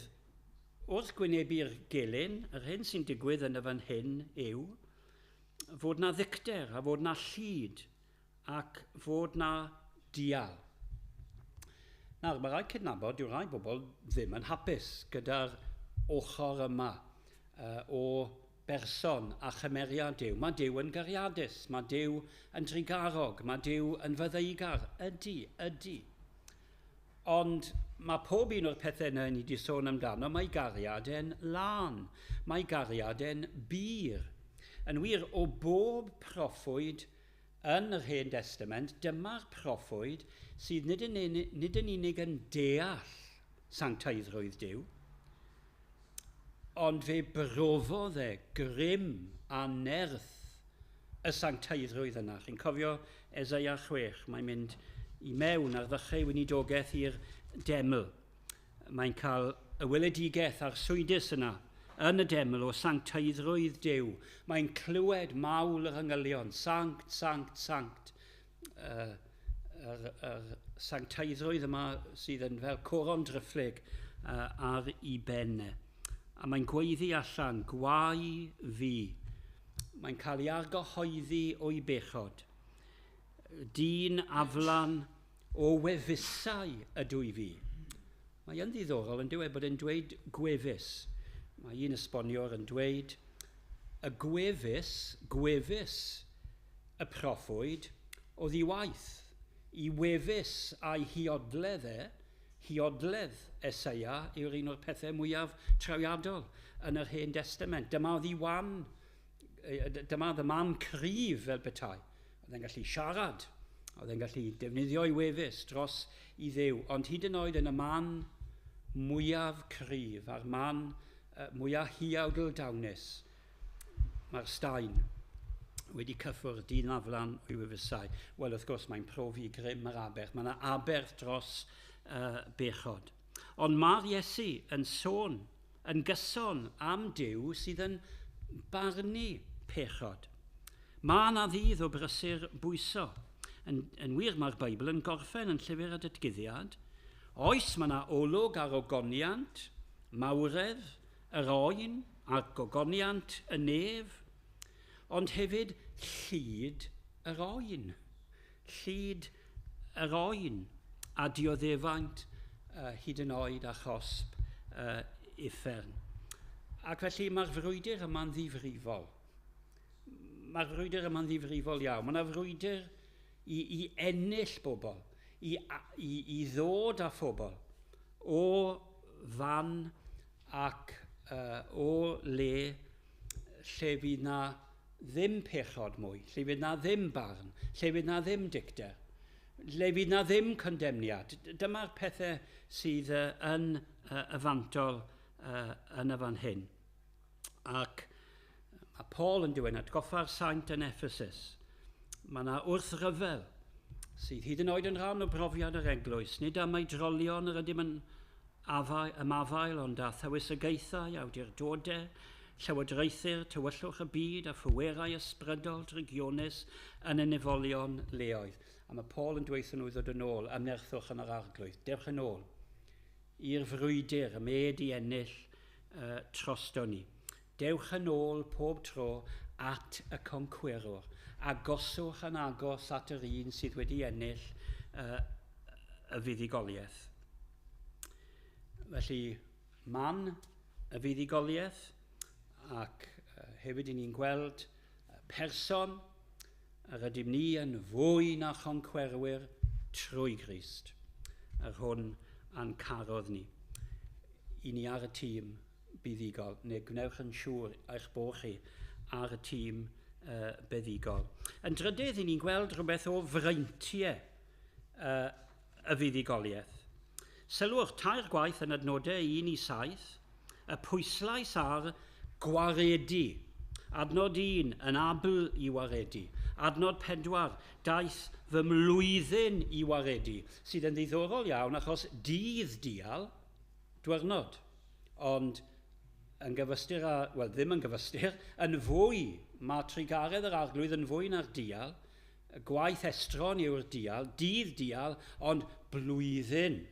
wrth gwynebu'r gelyn, yr hyn sy'n digwydd yn y fan hyn yw fod na ddicter a fod na llyd ac fod na dial. Nawr, mae rhaid cydnabod, dyw rai bobl ddim yn hapus gyda'r ochr yma o berson a chymeriad Duw. Mae Duw yn gariadus, mae Duw yn drigarog, mae Duw yn fyddeigar. Ydy. Ond mae pob un o'r pethau yna ni wedi sôn amdano, mae gariad e'n lan, mae gariad e'n bir. Yn wir, o bob proffwyd yn yr Hen Testament, dyma'r proffwyd sydd nid yn unig yn deall sancteiddrwydd Duw, ond fe brofodd e grym a nerth y sancteiddrwydd yna. Chi'n cofio Eseia 6, mae'n mynd i mewn ar ddechrau weinidogaeth i'r deml. Mae'n cael y weledigaeth a'r swydus yna yn y deml o sancteiddrwydd Duw. Mae'n clywed mawl yr angylion, sanct, sanct, sanct. Yr sancteiddrwydd yma sydd yn fel coron dryfflig ar ei benne. A mae'n gweiddi allan, gwai fi. Mae'n cael ei argyhoeddi o'i bechod. Dyn aflan o wefusau ydw i fi. Mae yn ddiddorol yn dweud bod e'n dweud gwefus. Mae un esboniwr yn dweud y gwefus y proffwyd oedd ei waith. I wefus a'i hiodledd Eseia yw'r un o'r pethau mwyaf trawiadol yn yr Hen Testament. Dyma oedd ei wan, dyma oedd y man cryf fel petai. Oedd e'n gallu siarad, oedd e'n gallu defnyddio ei wefus dros i Dduw, ond hyd yn oed yn y man mwyaf cryf, a'r man mwyaf hiawdl dawnus, mae'r Stein wedi cyffwr dyn aflan o'i wefusau. Wel, wrth gwrs, mae'n profi grym yr aberth. Mae yna aberth dros bechod. Ond mae'r Iesu yn sôn, yn gyson am Duw sydd yn barnu pechod. Mae yna ddydd o brysur bwyso. Yn wir, mae'r Beibl yn gorffen yn llyfr y Datguddiad. Oes, mae yna olwg ar ogoniant, mawredd, yr oen, ac ogoniant y nef, ond hefyd llyd yr oen. Llyd yr oen a dioddefaint hyd yn oed a chosb uffern. Ac felly mae'r frwydr yma'n ddifrifol. Mae'r frwydr yma'n ddifrifol iawn. Mae yna frwydr i ennill bobl, i ddod â phobl o fan ac o le lle fydd na ddim pechod mwy, lle fydd na ddim barn, lle fydd na ddim dicter, lle fydd na ddim condemniad. Dyma'r pethau sydd yn y fantol yn y fan hyn. Ac mae Paul yn dweud atgoffa'r saint yn Ephesus. Mae yna wrthryfel sydd hyd yn oed yn rhan o brofiad yr eglwys. Nid am ei drolion yr ydym yn ymafael, ond a thywysogaethau, awdurdodau, llywodraethur, tywyllwch y byd a phwerau ysbrydol drigionus yn y nefolion leoedd. A mae Paul yn dweud nhw ddod yn ôl, ymnerthwch yn yr arglwydd, dewch yn ôl i'r frwydr, y med i ennill trosto ni. Dewch yn ôl pob tro at y concwerwr, a goswch yn agos at yr un sydd wedi ennill y fuddugoliaeth. Felly, man y fuddugoliaeth, ac hefyd i ni'n gweld person yr ydym ni yn fwy na choncwerwyr trwy Grist. Yr hwn a'n carodd ni. I ni ar y tîm buddigol, neu gwnewch yn siŵr eich bod chi ar y tîm buddigol. Yn drydydd, i ni'n gweld rhywbeth o freintiau y fuddigoliaeth. Sylwch tair gwaith yn adnodau 1 i 7, y pwyslais ar gwaredu. Adnod 1, yn abl i waredu. Adnod 4, daeth fy mlwyddyn i waredu, sydd yn ddiddorol iawn achos dydd dial, dwyrnod, ond yn gyfystyr, wel ddim yn gyfystyr, yn fwy, mae trigaredd yr arglwydd yn fwy na'r dial, gwaith estron yw'r dial, dydd dial, ond blwyddyn.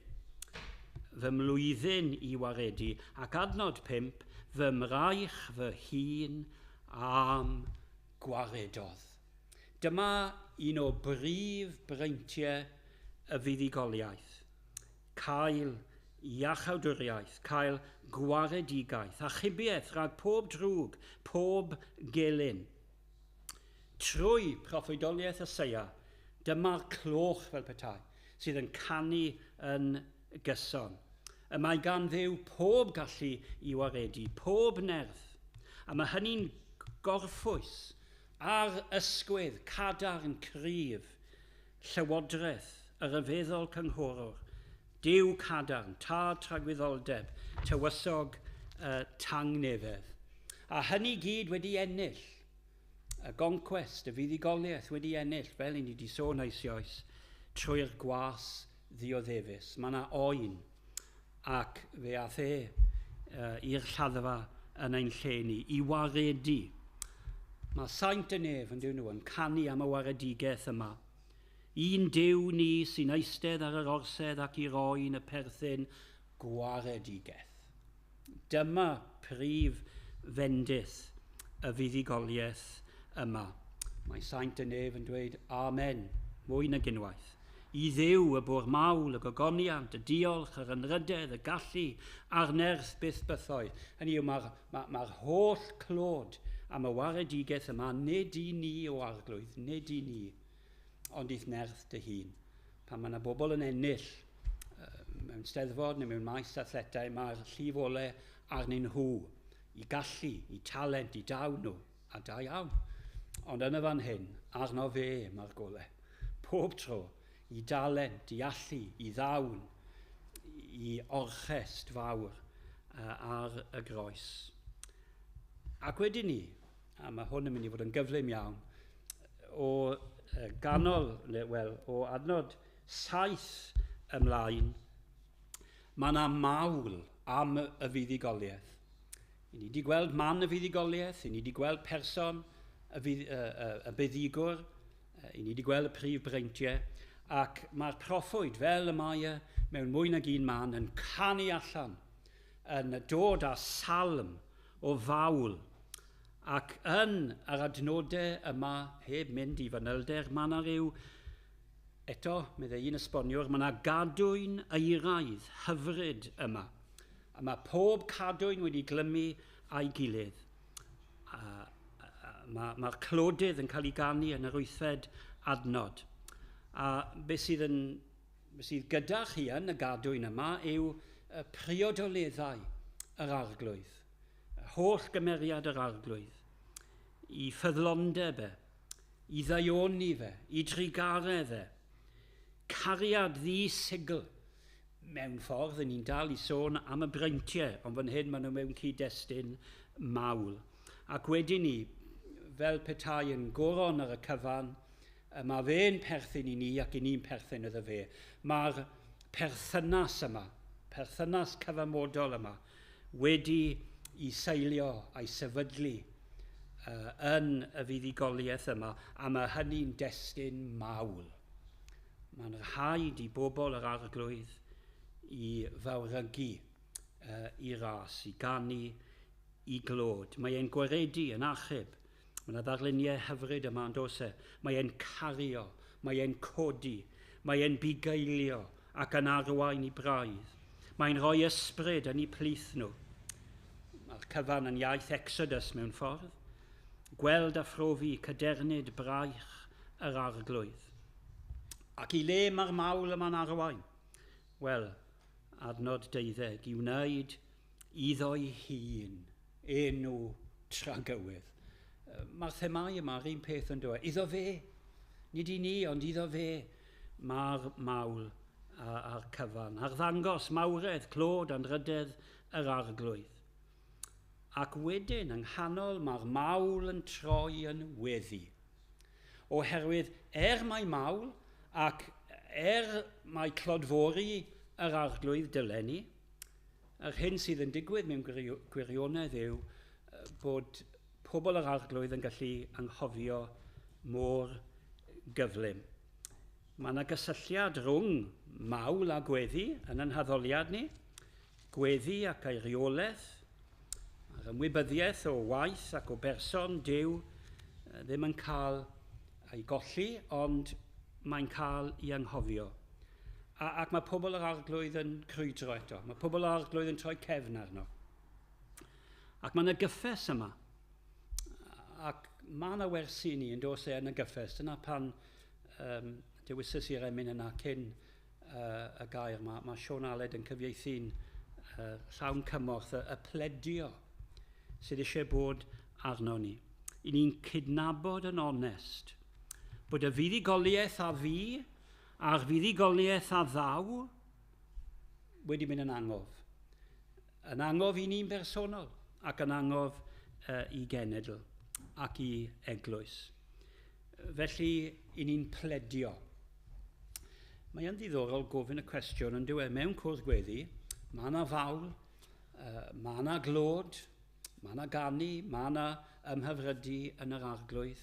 Fy mlwyddyn i waredu, ac adnod 5, fy mraich fy hun am gwaredodd. Dyma un o brif breintiau y fuddugoliaeth. Cael iachawdwriaeth, cael gwaredigaeth, a chybiaeth rhag pob drwg, pob gelyn. Trwy proffwydoliaeth Eseia, dyma'r cloch fel petai, sydd yn canu yn gyson. Y mae gan Dduw pob gallu i waredu, pob nerth, a mae hynny'n gorffwys ar ysgwydd, cadarn, cryf, llywodraeth, y rhyfeddol cynghorwr, Duw cadarn, tad tragwyddoldeb, tywysog tangnefedd. A hynny gyd wedi ennill, y gonquest, y fuddugoliaeth wedi ennill, fel ni wedi sôn eisoes, trwy'r gwas ddioddefus. Mae yna oen, ac fe ath i'r lladdfa yn ein lle ni, i waredu. Mae Saint y Nef yn dyn nhw yn canu am y waredigaeth yma. Un Duw ni sy'n eistedd ar yr orsedd ac i roi'n y perthyn gwaredigaeth. Dyma prif fendith y fuddugoliaeth yma. Mae Saint y Nef yn dweud Amen, mwy nag unwaith. I Dduw y bwr mawl, y gogoniant, y diolch, yr ynrydedd, y gallu, a'r nerth byth bythoedd. Hynny yw, mae'r holl clod am y waredigaeth yma, nid i ni o arglwydd, nid i ni, ond i'th nerth dy hun. Pan mae yna bobl yn ennill mewn steddfod neu mewn maes athletau, mae'r llif ole arnyn nhw, i gallu, i talent, i dawn nhw, a da iawn. Ond yn y fan hyn, arno fe mae'r golau. Pob tro, i dalent, i allu, i ddawn, i orchest fawr ar y groes. Ac wedyn ni, a mae hwn yn mynd i fod yn gyflym iawn, o o adnod 7 ymlaen, mae yna mawl am y fuddugoliaeth. I ni wedi gweld man y fuddugoliaeth, i ni wedi gweld person y buddugwr, i ni wedi gweld y prif breintiau, ac mae'r proffwyd fel y mae mewn mwy nag un man yn canu allan, yn dod â salm o fawl. Ac yn yr adnodau yma, heb mynd i fanylder, mae yna ryw, eto, meddai un esboniwr, mae yna gadwyn eiraidd hyfryd yma. A mae pob cadwyn wedi glymu a'i gilydd. Mae'r clodydd yn cael ei ganu yn yr 8fed adnod. A beth sydd gyda chi yn y gadwyn yma yw priodoleddau yr arglwydd. Holl gymeriad yr arglwydd, i ffyddlondeb i ddaioni fe, i drigaredd cariad ddi-sigl. Mewn ffordd, ni'n dal i sôn am y breintiau, ond fan hyn maen nhw mewn cyd-destun mawl. Ac wedyn ni, fel petai yn goron ar y cyfan, mae fe'n perthyn i ni ac i ni'n perthyn iddo fe. Mae'r perthynas yma, perthynas cyfamodol yma, wedi i seilio a'i sefydlu yn y fuddugoliaeth yma, a mae hynny'n destun mawl. Mae'n rhaid i bobl yr arglwydd i fawrygu i ras, i ganu, i glod. Mae e'n gwaredu yn achub. Mae yna ddarluniau hyfryd yma yn dos e. Mae e'n cario, mae e'n codi, mae e'n bugeilio ac yn arwain i braidd. Mae'n rhoi ysbryd yn eu plith nhw. Mae'r cyfan yn iaith Exodus mewn ffordd. Gweld a phrofi cadernid braich yr arglwydd. Ac i le mae'r mawl yma'n arwain? Wel, adnod 12, i wneud iddo'i hun enw tragywydd. Mae'r themau yma, yr un peth yn dweud, iddo fe, nid i ni, ond iddo fe, mae'r mawl a'r cyfan. Ar ddangos mawredd, clod, anrydedd yr arglwydd. Ac wedyn, yng nghanol, mae'r mawl yn troi yn weddi. Oherwydd, mai mawl, ac mai clodfori yr arglwydd dyleni, yr hyn sydd yn digwydd mewn gwirionedd yw bod pobl yr arglwydd yn gallu anghofio mor gyflym. Mae yna gysylltiad rhwng mawl a gweddi yn ein haddoliad ni, gweddi ac ei reolaeth, a'r ymwybyddiaeth o waith ac o berson Duw ddim yn cael ei golli, ond mae'n cael ei anghofio. Ac mae pobl yr arglwydd yn crwydro eto. Mae pobl yr arglwydd yn troi cefn arno. Ac mae yna gyffes yma. Ac mae yna wersi ni yn dos yn y gyffes. Dyna pan dewisys i'r emyn yna cyn y gair. Mae Sion Aled yn cyfieithu'n llawn cymorth y pledio sydd eisiau bod arno ni. I ni'n cydnabod yn onest bod y fuddugoliaeth a fi a'r fuddugoliaeth a ddaw wedi mynd yn angof. Yn angof i ni'n bersonol ac yn angof i genedl ac i eglwys. Felly, i ni'n pledio. Mae yn ddiddorol gofyn y cwestiwn yn dweud mewn cwrdd gweddi, mae yna fawl, mae yna glod, mae yna ganu, mae yna ymhyfrydu yn yr arglwydd.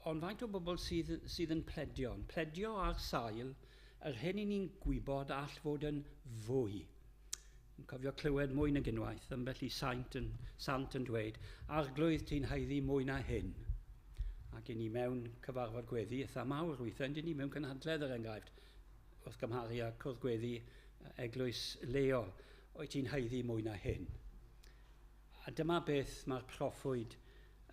Ond faint o bobl sydd yn pledio? Yn pledio ar sail, yr hyn i ni'n gwybod all fod yn fwy. Yn cofio clywed mwy nag unwaith, ambell i sant yn dweud, arglwydd ti'n haeddu mwy na hyn. Ac i ni mewn cyfarfod gweddi, eitha mawr weithiau, dyn ni mewn cynhadledd yr enghraifft, wrth gymharu â cwrdd gweddi eglwys leol, o'i ti'n haeddu mwy na hyn. A dyma beth mae'r proffwyd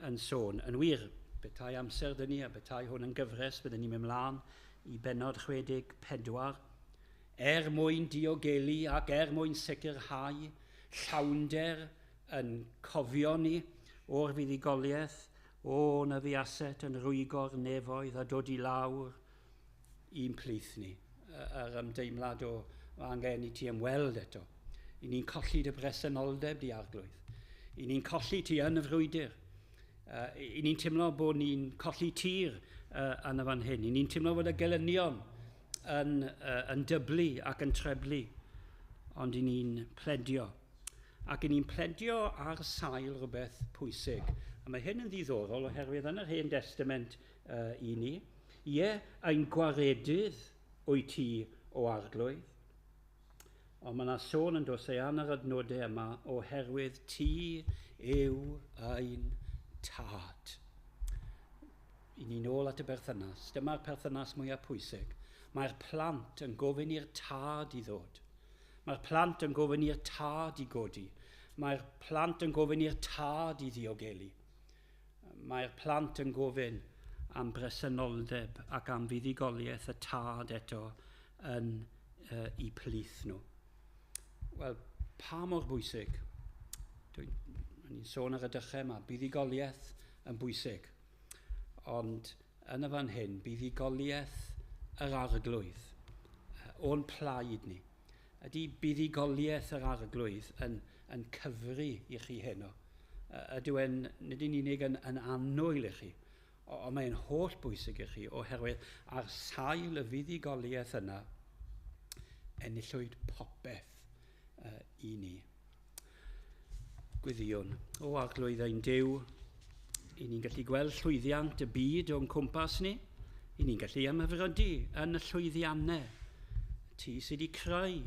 yn sôn. Yn wir, betai amser dyn ni, a betai hwn yn gyfres, byddwn ni'n mynd mlaen i benod 64, mwyn diogelu ac mwyn sicrhau llawnder yn cofio ni o'r fuddugoliaeth, o na fiaset yn rwygo'r nefoedd a dod i lawr i'n plith ni. Yr ymdeimlad o angen i ti ymweld eto. I ni'n colli dy bresenoldeb di arglwydd. I ni'n colli ti yn y frwydr. I ni'n teimlo bod ni'n colli tir yn y fan hyn. I ni'n teimlo bod y gelynion yn dyblu ac yn treblu. Ond i ni'n pledio. Ac i ni'n pledio ar sail rhywbeth pwysig. A mae hyn yn ddiddorol oherwydd yn yr Hen Testament i ni. Ie, ein gwaredydd wyt ti o arglwydd. Ond mae yna sôn yn dos an yr adnodau yma oherwydd ti yw ein tad. I ni nôl at y berthynas. Dyma'r perthynas mwyaf pwysig. Mae'r plant yn gofyn i'r tad i ddod. Mae'r plant yn gofyn i'r tad i godi. Mae'r plant yn gofyn i'r tad i ddiogelu. Mae'r plant yn gofyn am bresenoldeb ac am fuddugoliaeth y tad eto yn eu plith nhw. Wel, pa mor bwysig? Ni'n sôn ar y dechrau yma, buddugoliaeth yn bwysig. Ond yn y fan hyn, buddugoliaeth yr arglwydd, o'n plaid ni. Ydy buddugoliaeth yr arglwydd yn cyfri i chi heno? Ydw e'n, nid yn unig yn annwyl i chi, ond mae'n holl bwysig i chi oherwydd ar sail y fuddugoliaeth yna enillwyd popeth i ni. Gwyddion, o arglwydd ein Duw, i ni'n gallu gweld llwyddiant y byd o'n cwmpas ni, i ni'n gallu ymhyfrydu yn y llwyddiannau. Ti sydd wedi creu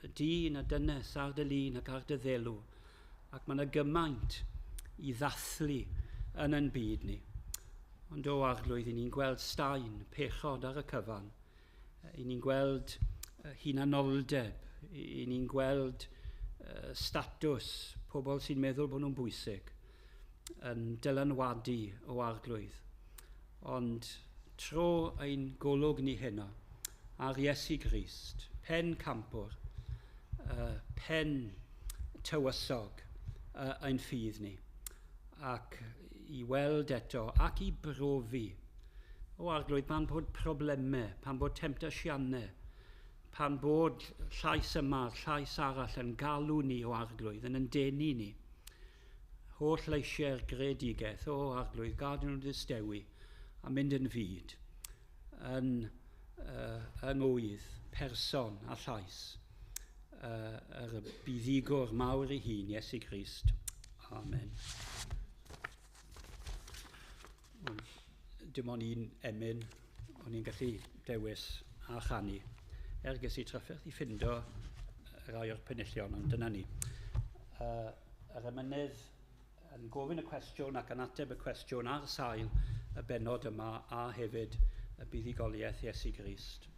y dyn a dynes a'r dy lun ac ar dy ddelw, ac mae yna gymaint i ddathlu yn ein byd ni. Ond o arglwydd, i ni'n gweld staen, pechod ar y cyfan, i ni'n gweld hunanoldeb, i ni'n gweld statws pobl sy'n meddwl bod nhw'n bwysig yn dylanwadu o arglwydd. Ond tro ein golwg ni heno ar Iesu Grist, pen campwr, pen tywysog ein ffydd ni, ac i weld eto ac i brofi o arglwydd pan bod problemau, pan bod temptasiannau, pan bod llais yma, llais arall yn galw ni o arglwydd, yn denu ni. Holl leisiau'r greadigaeth o arglwydd, gad nhw'n ddistewi a mynd yn fyd, yn yngwydd, person a llais, yr buddugwr mawr ei hun, Iesu Grist. Amen. Dim ond un emyn o'n i'n gallu dewis a chanu. Ges i trafferth i ffindo rai o'r penillion, ond dyna ni. Yr emynydd yn gofyn y cwestiwn ac yn ateb y cwestiwn ar sail y benod yma a hefyd y buddugoliaeth Iesu Grist.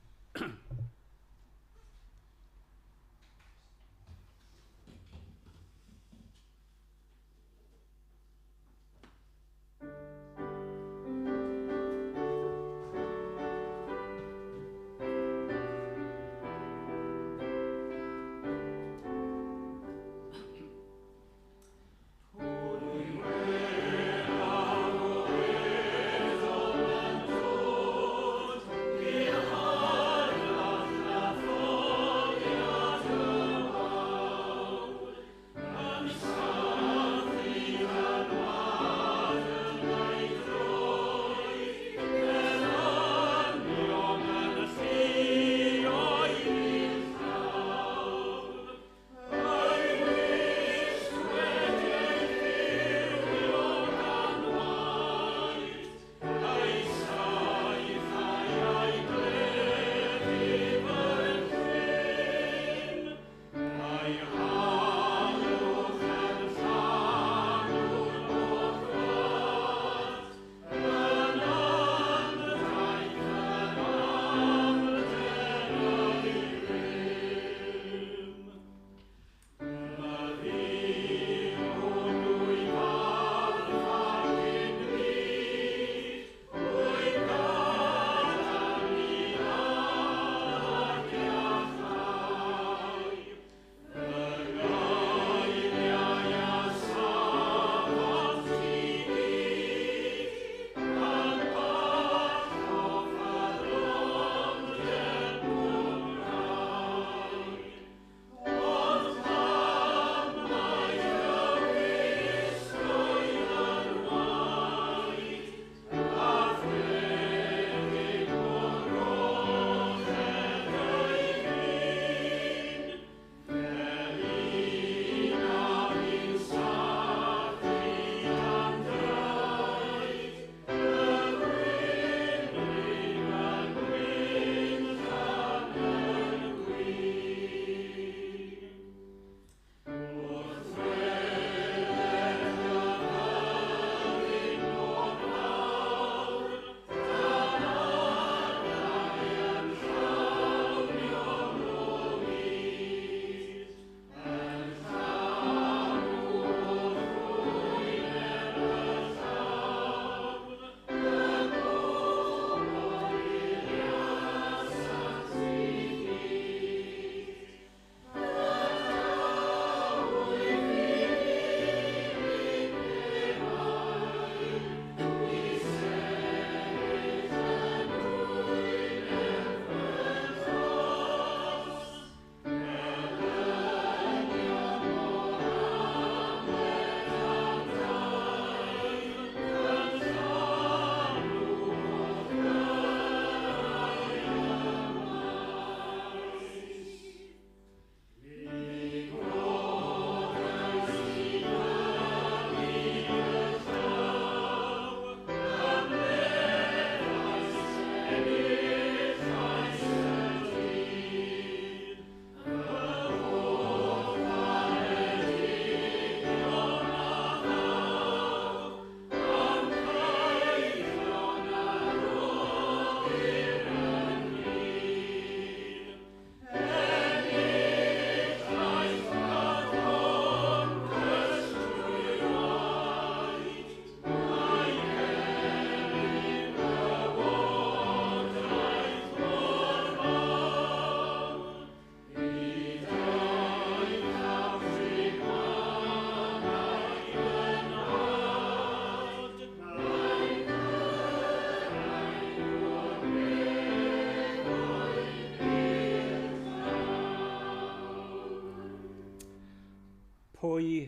Pwy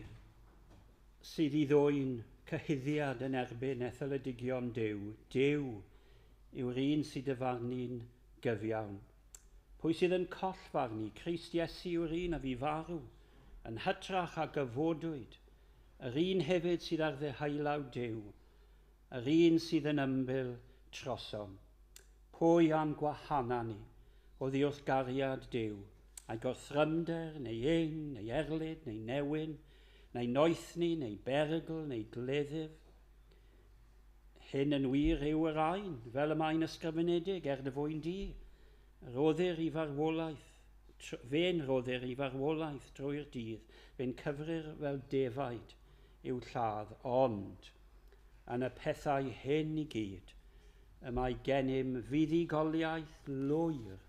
sydd i ddwyn cyhuddiad yn erbyn etholedigion Duw? Duw yw'r un sydd dyfarnu'n gyfiawn. Pwy sydd yn collfarnu? Crist Iesu yw'r un a fi farw, yn hytrach a gyfodwyd, yr un hefyd sydd ar ddehaelaw Duw, yr un sydd yn ymbil trosom. Pwy a'n gwahana ni oddi wrth gariad Duw, a'i gorthrymder, neu ein, neu erlyd, neu newyn, neu noethni, neu bergl, neu gleddyf. Hyn yn wir yw yr ein, fel y mae'n ysgrifenedig dy fwy'n di. Roddir I farwolaeth, fe'n roddir I farwolaeth drwy'r dydd, fe'n cyfrir fel defaid i'w lladd, ond yn y pethau hyn I gyd, y mae gennym fuddigoliaeth lwyr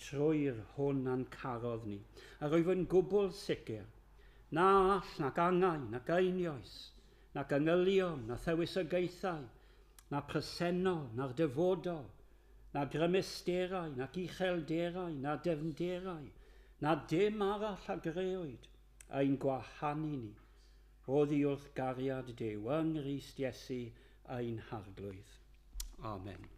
trwy'r hwn a'n carodd ni. A rwyf yn gwbl sicr, na all, nac angau, nac einioes, nac angylion, na thywysogaethau, na presennol, na'r dyfodol, na grymisterau, nac uchelderau, na defnderau, na dim arall a grewyd, ein gwahanu ni, oddi wrth gariad Duw yng Nghrist Iesu ein harglwydd. Amen.